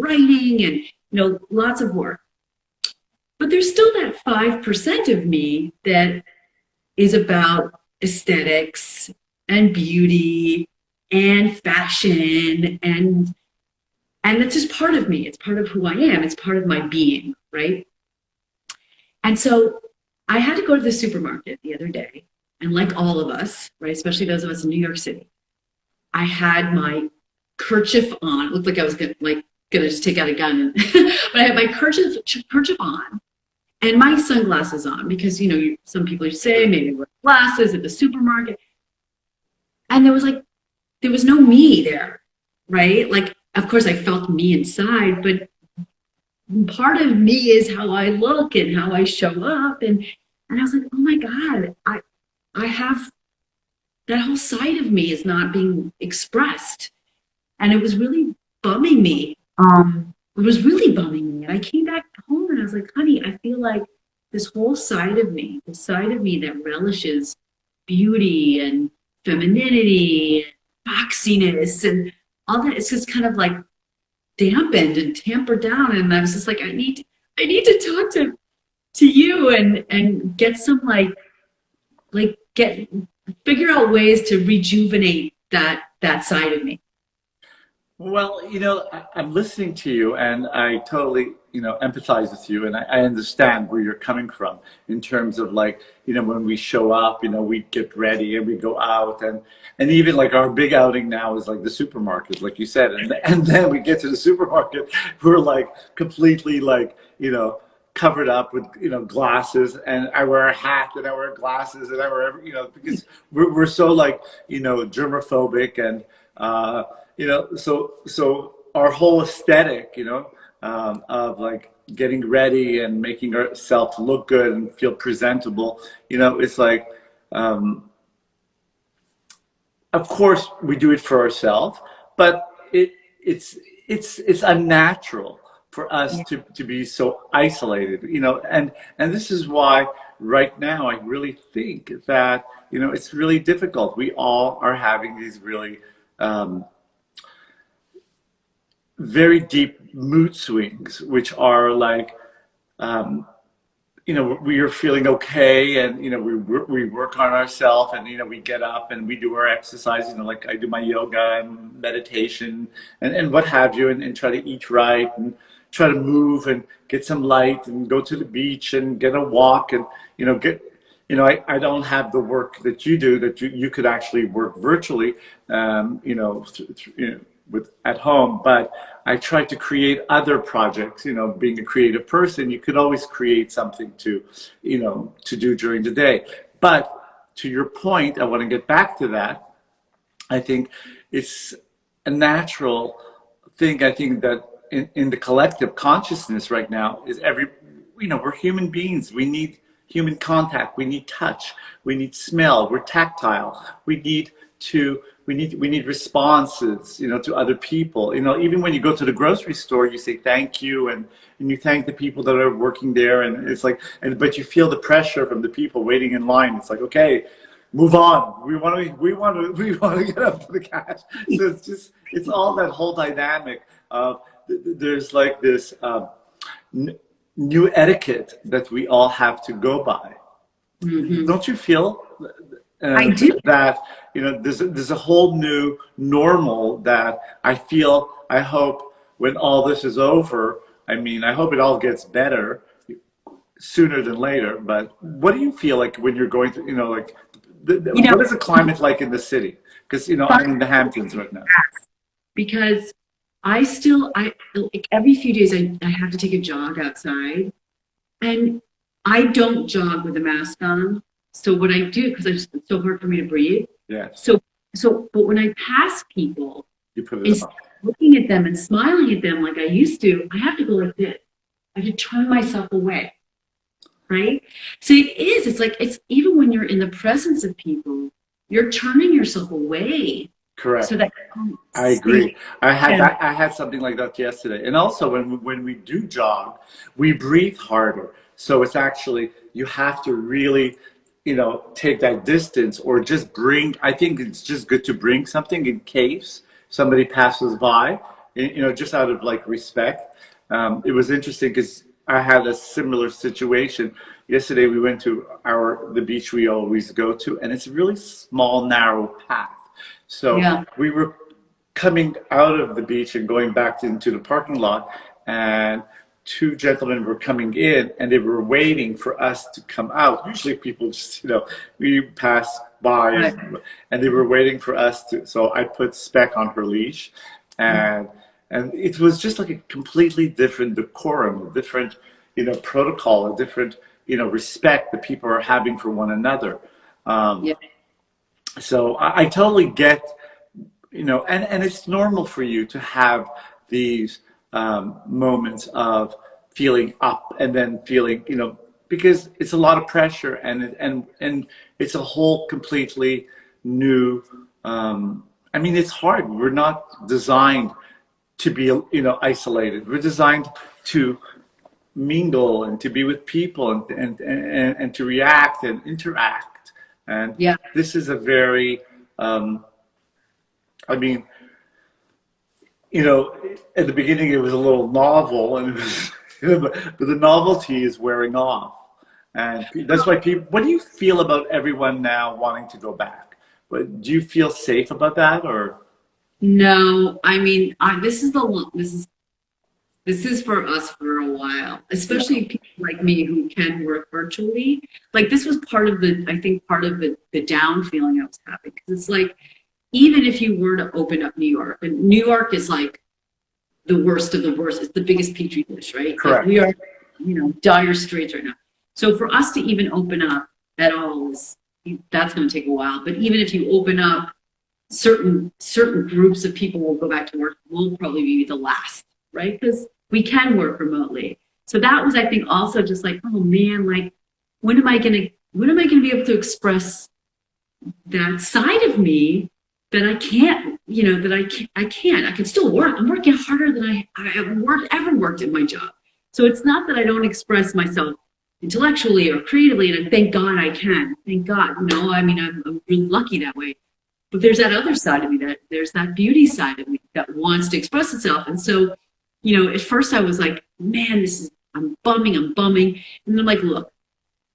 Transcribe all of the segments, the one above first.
writing and, lots of work. But there's still that 5% of me that is about aesthetics and beauty and fashion and that's just part of me. It's part of who I am. It's part of my being, right? And so I had to go to the supermarket the other day, and like all of us, right, especially those of us in New York City, I had my kerchief on. It looked like I was gonna just take out a gun, but I had my kerchief on and my sunglasses on because some people say maybe wear glasses at the supermarket, and there was no me there, right? Like, of course, I felt me inside, but part of me is how I look and how I show up, and I was like, oh my God, I have that whole side of me is not being expressed, and it was really bumming me. It was really bumming me, and I came back home and I was like, honey, I feel like this whole side of me, the side of me that relishes beauty and femininity and foxiness and all that, it's just kind of like dampened and tampered down. And I was just like, I need to talk to you and get some figure out ways to rejuvenate that side of me. Well, I'm listening to you and I totally, empathize with you and I understand where you're coming from in terms of when we show up, we get ready and we go out and even like our big outing now is like the supermarket, like you said. And then we get to the supermarket, we're like completely covered up with, glasses, and I wear a hat and I wear glasses and I wear, because we're so germophobic and, so our whole aesthetic, of getting ready and making ourselves look good and feel presentable, it's of course we do it for ourselves, but it's unnatural for us to be so isolated, and this is why right now I really think that, it's really difficult. We all are having these really, very deep mood swings, which are we are feeling okay, and we work on ourselves, and we get up and we do our exercise, like I do my yoga and meditation and what have you, and try to eat right and try to move and get some light and go to the beach and get a walk and I don't have the work that you do, that you could actually work virtually, with at home, but I try to create other projects. Being a creative person, you could always create something to do during the day. But to your point, I want to get back to that. I think it's a natural thing. I think that in the collective consciousness right now is we're human beings. We need human contact. We need touch. We need smell. We're tactile. We need responses, to other people. Even when you go to the grocery store, you say thank you and you thank the people that are working there, and it's but you feel the pressure from the people waiting in line. It's like, okay, move on. We want to get up to the cash. So it's all that whole dynamic of there's this new etiquette that we all have to go by. Mm-hmm. Don't you feel? I do. That there's a whole new normal that I hope when all this is over, I hope it all gets better sooner than later. But what do you feel like when you're going through, what is the climate like in the city? Because I'm in the Hamptons right now. Because I every few days I have to take a jog outside, and I don't jog with a mask on. So what I do, because it's so hard for me to breathe. Yeah. But when I pass people, you put it instead of looking at them and smiling at them like I used to, I have to go like this. I have to turn myself away. Right? So it's even when you're in the presence of people, you're turning yourself away. Correct. So that I agree. I had something like that yesterday. And also when we do jog, we breathe harder. So it's actually, you have to really, take that distance, or just I think it's just good to bring something in case somebody passes by, you know, just out of like respect. It was interesting because I had a similar situation. Yesterday we went to the beach we always go to, and it's a really small, narrow path. So Yeah. we were coming out of the beach and going back into the parking lot, and two gentlemen were coming in, and they were waiting for us to come out. Usually people just, you know, we pass by, Right. and they were waiting for us to. So I put Speck on her leash, and it was just like a completely different decorum, a different, you know, protocol, a different, you know, respect that people are having for one another. Yeah. So I totally get, you know, and it's normal for you to have these moments of feeling up and then feeling, you know, because it's a lot of pressure, and it's a whole completely new. I mean, it's hard. We're not designed to be, you know, isolated. We're designed to mingle and to be with people, and to react and interact. And Yeah. this is a very, I mean, you know, at the beginning it was a little novel, and it was, but the novelty is wearing off, and that's why people. What do you feel about everyone now wanting to go back? But do you feel safe about that, or? No, I mean, this is for us for a while, especially people like me who can work virtually. Like this was part of I think part of the down feeling I was having. Because it's like, even if you were to open up New York, and New York is like the worst of the worst. It's the biggest petri dish, right? Like Correct. we are, you know, dire straits right now. So for us to even open up at all that's going to take a while. But even if you open up, certain groups of people will go back to work. We'll probably be the last, right? Because we can work remotely. So that was, I think, also just like, oh man, like when am I gonna be able to express that side of me that I can't, you know, that I can't. I can still work. I'm working harder than I have ever worked at my job. So it's not that I don't express myself intellectually or creatively, and thank God I can. Thank God, you know. I mean, I'm really lucky that way. But there's that other side of me, that there's that beauty side of me that wants to express itself. And so, you know, at first I was like, man, I'm bumming. And then I'm like, look,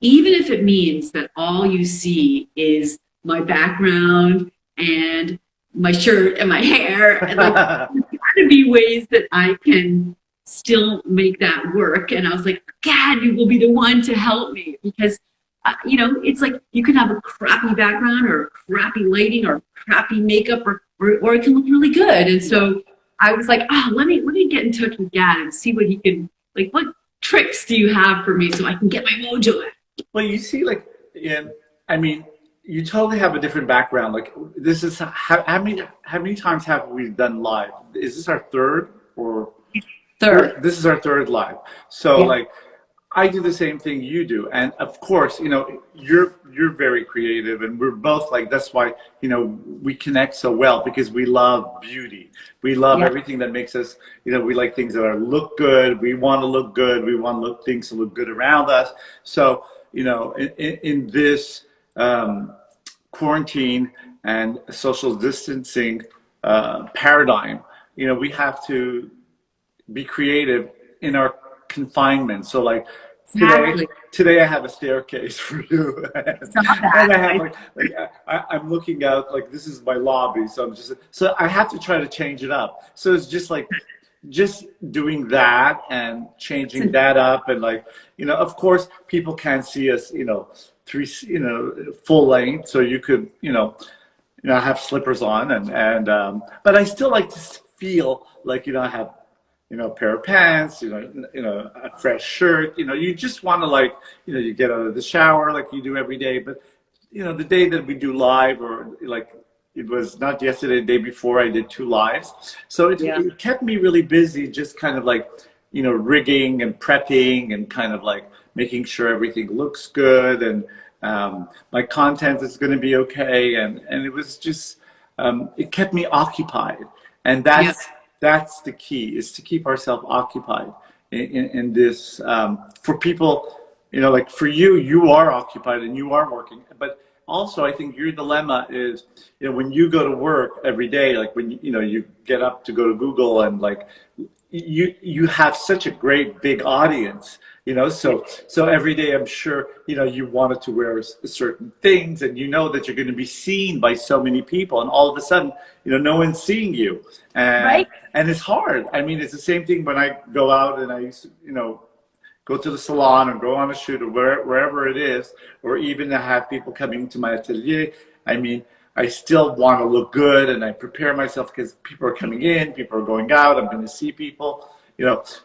even if it means that all you see is my background and my shirt and my hair, and like, there's gotta be ways that I can still make that work. And I was like, God, you will be the one to help me, because you know, it's like you can have a crappy background or crappy lighting or crappy makeup, or it can look really good. And so I was like, oh, let me get in touch with Gad and see what he can, like, what tricks do you have for me so I can get my mojo in? Well, you see, like, I mean, you totally have a different background. Like, this is how many times have we done live? Is this our third or? Third. This is our third live. So Yeah. like, I do the same thing you do, and of course, you know, you're very creative, and we're both like. That's why, you know, we connect so well, because we love beauty. We love Yeah. everything that makes us. You know, we like things that look good. We want to look good. We want things to look good around us. So, you know, in this quarantine and social distancing paradigm, you know, we have to be creative in our confinement. So like Exactly. today I have a staircase for you, It's not and I that. have like I'm looking out, like this is my lobby. So so I have to try to change it up. So it's just like just doing that and changing that up, and like, you know, of course people can't see us, you know, full length. So you could, I have slippers on, but I still like to feel like, I have, a pair of pants, a fresh shirt. You just want to, like, you get out of the shower like you do every day. But the day that we do live, or like it was not yesterday, the day before, I did 2 lives. So it kept me really busy, just kind of like, rigging and prepping and kind of like making sure everything looks good, and my content is going to be okay. And it was just, it kept me occupied. And that's the key, is to keep ourselves occupied in this, for people, like for you, you are occupied and you are working, but also I think your dilemma is, when you go to work every day, like when you get up to go to Google, and like you have such a great big audience, so every day I'm sure you wanted to wear certain things, and that you're going to be seen by so many people, and all of a sudden no one's seeing you, Right. and it's hard. I mean, it's the same thing when I go out and I go to the salon or go on a shoot or wherever it is, or even to have people coming to my atelier. I mean, I still want to look good, and I prepare myself because people are coming in, people are going out, I'm going to see people,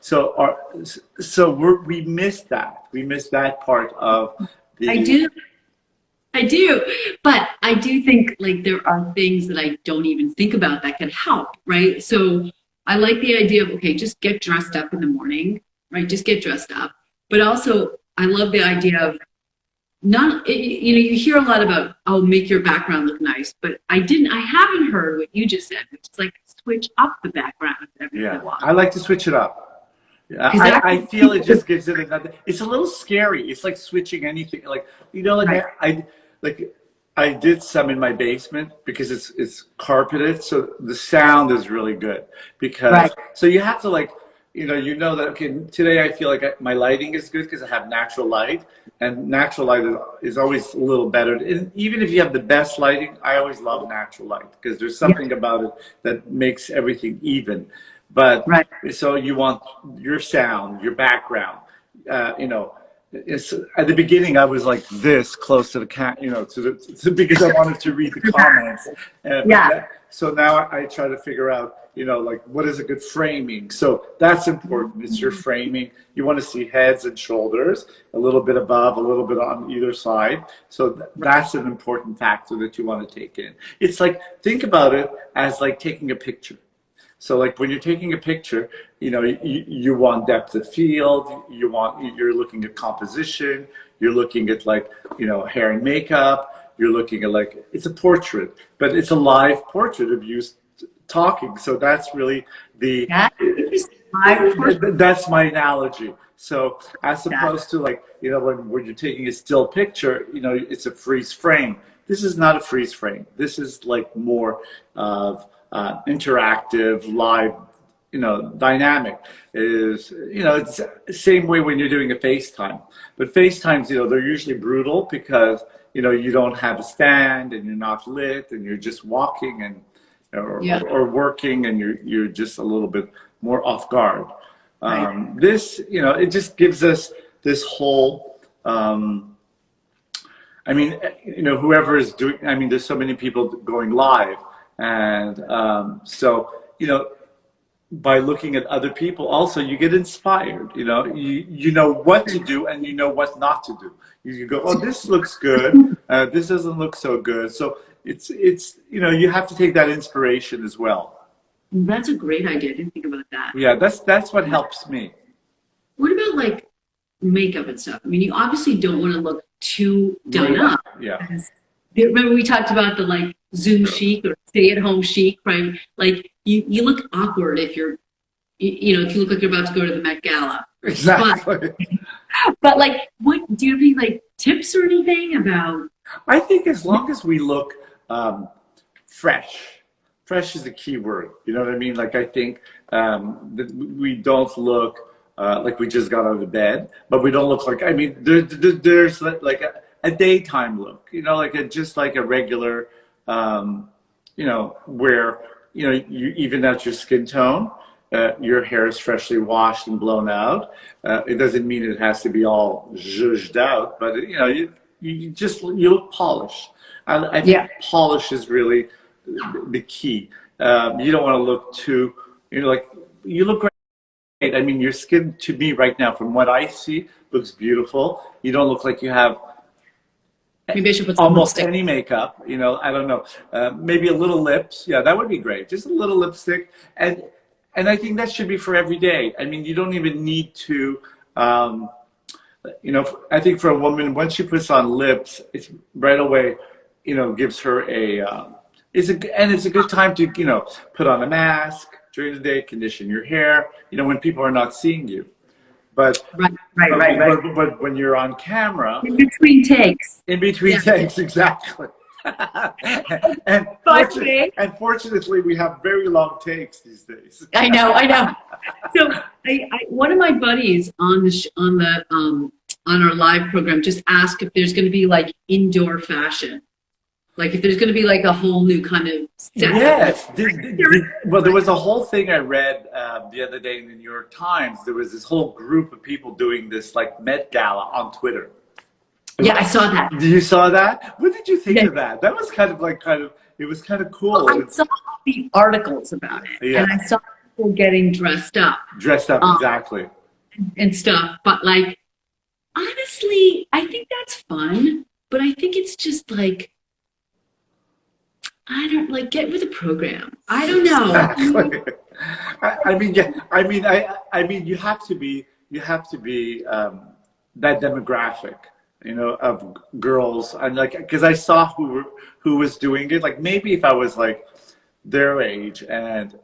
so we miss that. We miss that part of the. I do, but I do think like there are things that I don't even think about that can help, right? So I like the idea of, okay, just get dressed up in the morning, right? Just get dressed up. But also, I love the idea of you hear a lot about, oh, make your background look nice, but I haven't heard what you just said, which is like switch up the background every Yeah, while. I like to switch it up. I Exactly. feel it just gives it another. It's a little scary. It's like switching anything. Like like Right. I did some in my basement because it's carpeted, so the sound is really good. Because Right. so you have to like that, okay, today I feel like my lighting is good because I have natural light, and natural light is always a little better. And even if you have the best lighting, I always love natural light because there's Yeah. something about it that makes everything even. But Right. so you want your sound, your background, it's at the beginning I was like this close to the cat, because I wanted to read the comments. Yeah. So now I try to figure out, like what is a good framing. So that's important. It's your framing. You want to see heads and shoulders, a little bit above, a little bit on either side. So that's an important factor that you want to take in. It's like, think about it as like taking a picture. So like when you're taking a picture, you want depth of field, you're looking at composition, you're looking at like, hair and makeup, you're looking at like, it's a portrait, but it's a live portrait of you talking. So that's really that's my analogy. So as opposed to like, when you're taking a still picture, it's a freeze frame. This is not a freeze frame. This is like more of interactive, live, dynamic. It's the same way when you're doing a FaceTime. But FaceTimes, they're usually brutal because, you don't have a stand and you're not lit and you're just walking and or working, and you're just a little bit more off guard. This, it just gives us this whole, I mean, whoever is doing, I mean, there's so many people going live. And so, by looking at other people, also you get inspired. You know what to do and you know what not to do. You go, oh, this looks good. This doesn't look so good. So it's you have to take that inspiration as well. That's a great idea. I didn't think about that. Yeah, that's what helps me. What about like makeup and stuff? I mean, you obviously don't want to look too done up. Yeah. Remember we talked about the like Zoom chic or stay at home chic, right? Like you look awkward if you're, if you look like you're about to go to the Met Gala. Exactly. But like, what do you have any like tips or anything about? I think as long as we look fresh is the key word. You know what I mean? Like I think that we don't look like we just got out of bed, but we don't look like, I mean, there's like a daytime look, just like a regular, where, you even out your skin tone, your hair is freshly washed and blown out. It doesn't mean it has to be all zhuzhed out, but you look polished. I think polish is really the key. You don't want to look too, you look great. I mean, your skin to me right now, from what I see, looks beautiful. You don't look like you have Maybe I should put some almost lipstick. any makeup. I don't know. Maybe a little lips. Yeah, that would be great. Just a little lipstick. And I think that should be for every day. I mean, you don't even need to, I think for a woman, once she puts on lips, it's right away, gives her it's a good time to, put on a mask during the day, condition your hair, when people are not seeing you. But Right. but when you're on camera, In between takes. in between Yeah. takes, exactly. and, But today, and fortunately, we have very long takes these days. I know. So one of my buddies on on our live program just asked if there's going to be like indoor fashion, like if there's going to be like a whole new kind of set. Yes. Well, there was a whole thing I read the other day in the New York Times. There was this whole group of people doing this like Met Gala on Twitter. Yeah, I saw that. You saw that? What did you think of that? That was it was kind of cool. Well, I saw the articles about it, Yeah. and I saw people getting dressed up Exactly. and stuff. But like, honestly, I think that's fun. But I think it's just like, I don't like, get with the program. I don't know. Exactly. I mean, yeah. I mean, you have to be that demographic, you know, of girls. And like, because I saw who was doing it. Like, maybe if I was like their age, and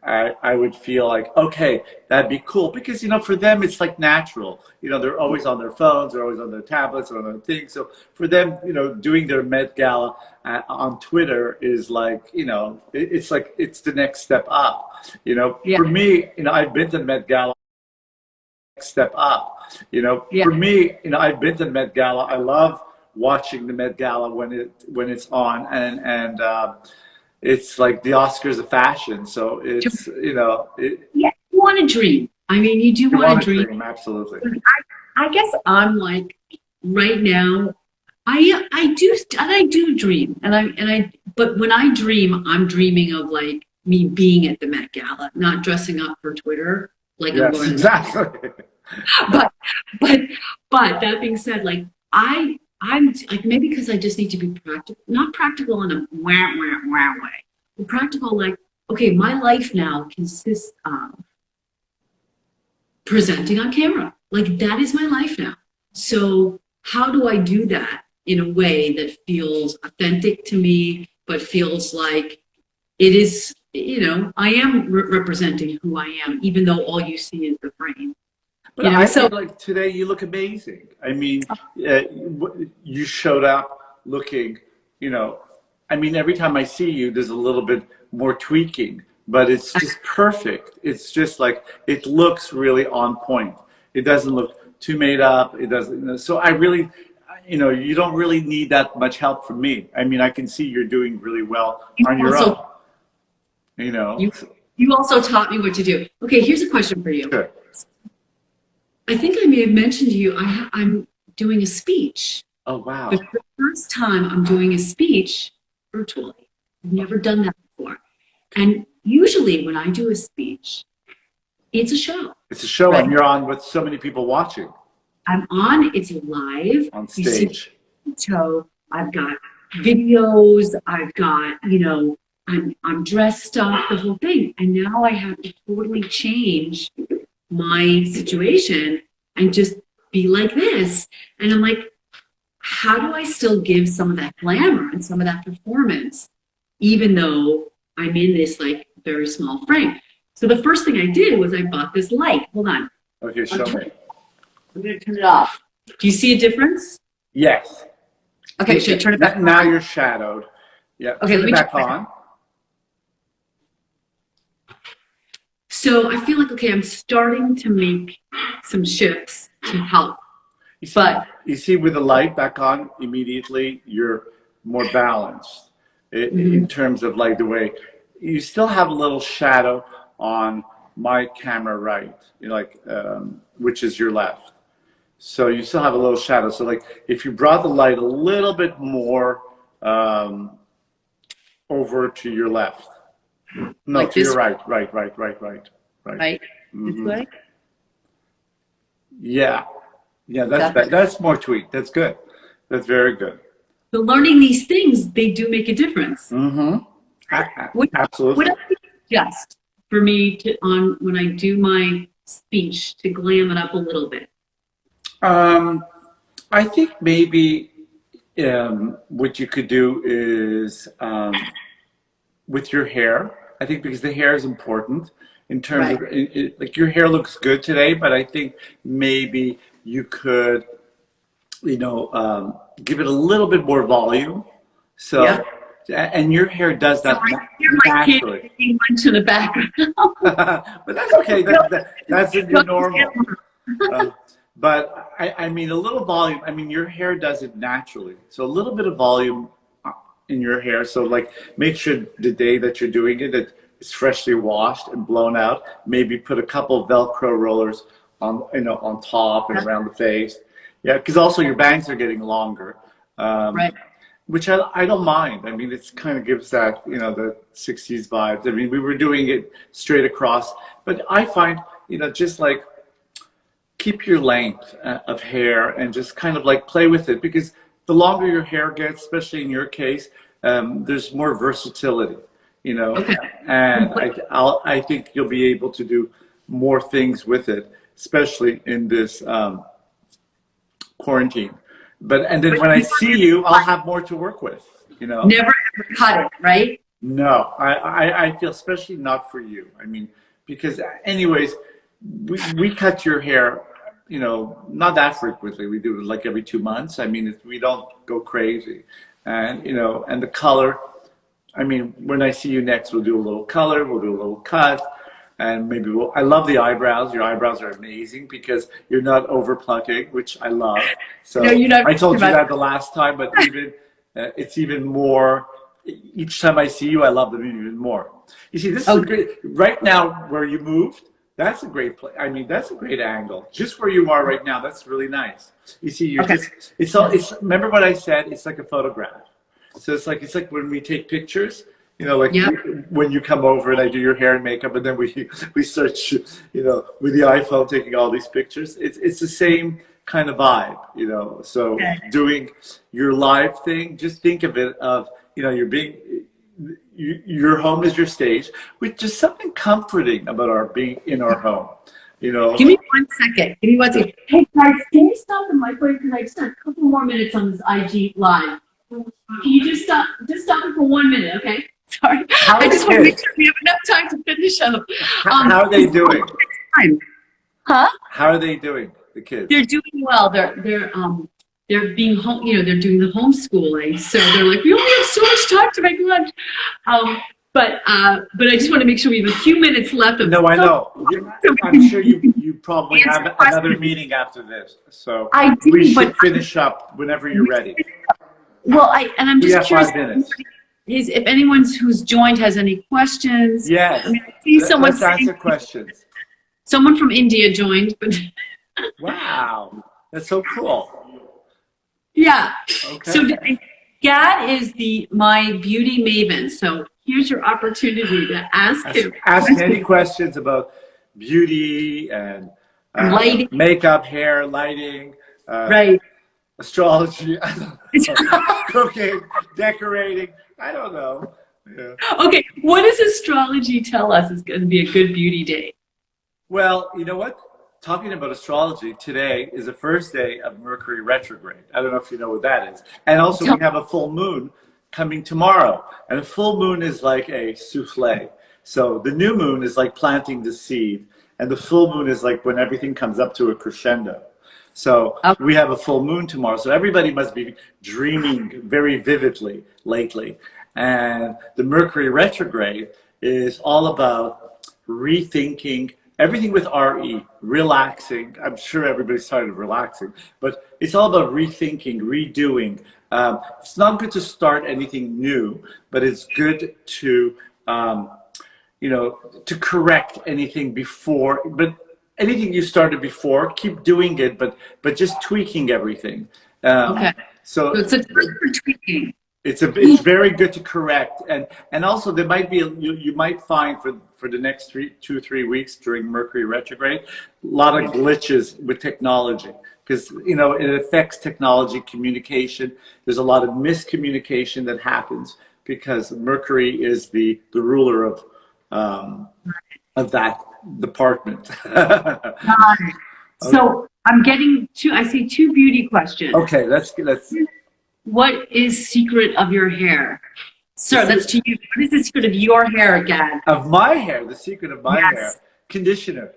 I would feel like, okay, that'd be cool, because you know, for them it's like natural. You know, they're always on their phones, they're always on their tablets or on their things. So for them, you know, doing their Met Gala on Twitter is like, you know, it's like it's the next step up. You know, Yeah. For me, you know, I've been to Met Gala. Step up. You know, Yeah. For me, you know, I've been to Met Gala. I love watching the Met Gala when it's on, and it's like the Oscars of fashion. So it's, you know, Yeah, you want to dream. I mean, you do you want want to to dream. dream, absolutely. I guess I'm like right now. I do dream, but when I dream, I'm dreaming of like me being at the Met Gala, not dressing up for Twitter like I'm Yes, going. exactly. But but that being said, like I'm like, maybe because I just need to be practical, not practical in a wah way, but practical like, okay, my life now consists of presenting on camera. Like that is my life now. So how do I do that in a way that feels authentic to me, but feels like it is, you know, I am representing who I am, even though all you see is the frame. But You know, I so feel like today you look amazing. I mean, you showed up looking, you know, I mean, every time I see you, there's a little bit more tweaking, but it's just perfect. It's just like, it looks really on point. It doesn't look too made up. It doesn't, you know, so I really, you know, you don't really need that much help from me. I mean, I can see you're doing really well on your own, you know. you also taught me what to do. Okay, here's a question for you. Sure. I think I may have mentioned to you, I'm doing a speech. Oh, wow. But for the first time, I'm doing a speech virtually. I've never done that before. And usually when I do a speech, it's a show. It's a show, right? And you're on with so many people watching. I'm on, it's live. On stage. So I've got videos, I've got, you know, I'm dressed up, the whole thing. And now I have to totally change my situation and just be like this. And I'm like, how do I still give some of that glamour and some of that performance, even though I'm in this like very small frame? So the first thing I did was I bought this light. Hold on. Okay, show me. I'm going to turn it off. Do you see a difference? Yes. Okay, should I turn it back on? Now you're shadowed. Yeah. Okay, turn it back on. So I feel like, okay, I'm starting to make some shifts to help. You see with the light back on, immediately you're more balanced in terms of like the way you still have a little shadow on my camera right, you know, like which is your left. So you still have a little shadow. So like if you brought the light a little bit more over to your left. No, like to this your right. Right. Right? This way? Yeah. Yeah, that's more tweak. That's good. That's very good. So learning these things, they do make a difference. Absolutely. What else do you suggest for me to when I do my speech to glam it up a little bit? I think maybe what you could do is with your hair. I think because the hair is important, in terms of like your hair looks good today, but I think maybe you could, give it a little bit more volume. So, Yeah. and your hair does that Sorry, I hear my kid naturally. making lunch in the background. But that's okay. That's in your normal. But I mean, a little volume. I mean, your hair does it naturally. So a little bit of volume in your hair. So like, make sure the day that you're doing it, that it's freshly washed and blown out. Maybe put a couple of Velcro rollers on, on top and around the face. Yeah, because also your bangs are getting longer. Right. Which I don't mind. I mean, it's kind of gives that, the 60s vibes. I mean, we were doing it straight across, but I find, just like keep your length of hair and just kind of like play with it, because the longer your hair gets, especially in your case, there's more versatility, Okay. and I think you'll be able to do more things with it, especially in this quarantine. And then when I see you, I'll have more to work with, Never ever cut it, right? No, I feel, especially not for you. I mean, because anyways, we cut your hair, not that frequently. We do it like every 2 months. I mean, we don't go crazy. And, and the color, I mean, when I see you next, we'll do a little color, we'll do a little cut. And maybe I love the eyebrows. Your eyebrows are amazing because you're not over plucking, which I love. So No, you're not I told you about that the last time, but even it's even more. Each time I see you, I love them even more. You see, this is a great. Right now, where you moved, that's a great place. I mean, that's a great angle. Just where you are right now, that's really nice. You see, you're just. It's all. It's. Remember what I said? It's like a photograph. So it's like when we take pictures. When you come over and I do your hair and makeup, and then we start, with the iPhone taking all these pictures. It's the same kind of vibe, So doing your live thing, just think of it of, your home is your stage, with just something comforting about being in our home, Give me 1 second. Give me 1 second. Hey guys, can you stop the microwave because I just have a couple more minutes on this IG live. Can you just stop it for 1 minute, okay? Sorry. I just want to make sure we have enough time to finish up. How are they doing? Huh? How are they doing, the kids? They're doing well. They're being home. They're doing the homeschooling, so they're like, we only have so much time to make lunch. But I just want to make sure we have a few minutes left. No, I know. I'm sure you probably have another meeting after this, so we should finish up whenever you're ready. Well, I'm just curious. 5 minutes. If anyone who's joined has any questions. Yes. I mean, I see someone Let's answer questions. Someone from India joined, but wow, that's so cool. Yeah. Okay. So Gad is my beauty maven. So here's your opportunity to ask him. Ask any questions about beauty and lighting, makeup, hair, lighting, right? Astrology, cooking, decorating. I don't know. Yeah. Okay, what does astrology tell us is going to be a good beauty day? Well, you know what? Talking about astrology, today is the first day of Mercury retrograde. I don't know if you know what that is. And also we have a full moon coming tomorrow. And a full moon is like a souffle. So the new moon is like planting the seed. And the full moon is like when everything comes up to a crescendo. So we have a full moon tomorrow. So everybody must be dreaming very vividly lately. And the Mercury retrograde is all about rethinking everything with RE, relaxing. I'm sure everybody started relaxing, but it's all about rethinking, redoing. It's not good to start anything new, but it's good to, to correct anything before. But anything you started before, keep doing it, but just tweaking everything. Okay. So it's a time for tweaking. It's very good to correct, and also there might be you might find for the next 2-3 weeks during Mercury retrograde a lot of glitches with technology, because it affects technology communication. There's a lot of miscommunication that happens because Mercury is the ruler of that department. So I'm getting I see 2 beauty questions. Okay, let's. What is secret of your hair? Sir, that's to you. What is the secret of your hair again? Of my hair, the secret of my Yes. hair, conditioner.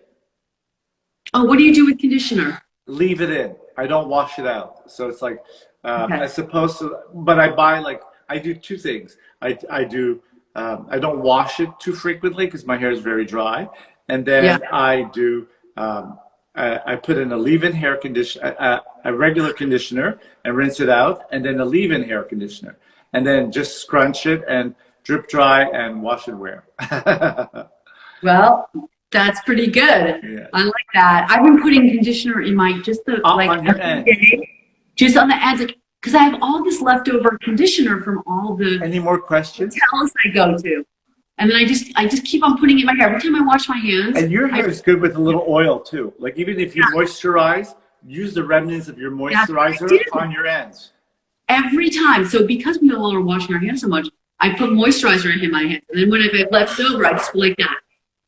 Oh, what do you do with conditioner? Leave it in. I don't wash it out. So it's like, Okay. as opposed to, but I buy like, I do two things. I don't wash it too frequently because my hair is very dry. And then Yeah. I put in a leave-in hair conditioner, a regular conditioner and rinse it out. And then a leave-in hair conditioner. And then just scrunch it and drip dry and wash and wear. Well, that's pretty good. Yeah. I like that. I've been putting conditioner in my On your end. just on the ends, like because I have all this leftover conditioner from all the Any more questions? hotels I go to, and then I just keep on putting it in my hair every time I wash my hands. And your hair is good with a little oil too. Like even if you moisturize, use the remnants of your moisturizer on your ends. Every time. So because we all are washing our hands so much, I put moisturizer in my hands, and then when I have left over, I just go like that.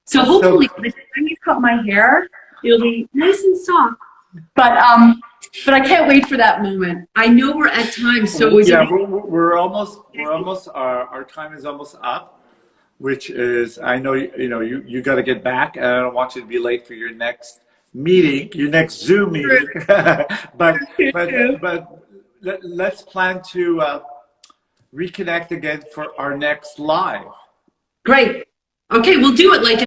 So hopefully, by the time you cut my hair, it'll be nice and soft. But I can't wait for that moment. I know we're at time, so is yeah, it? we're almost our time is almost up, which is I know you got to get back, and I don't want you to be late for your next meeting, your next Zoom meeting. but let's plan to reconnect again for our next live. Great. Okay, we'll do it like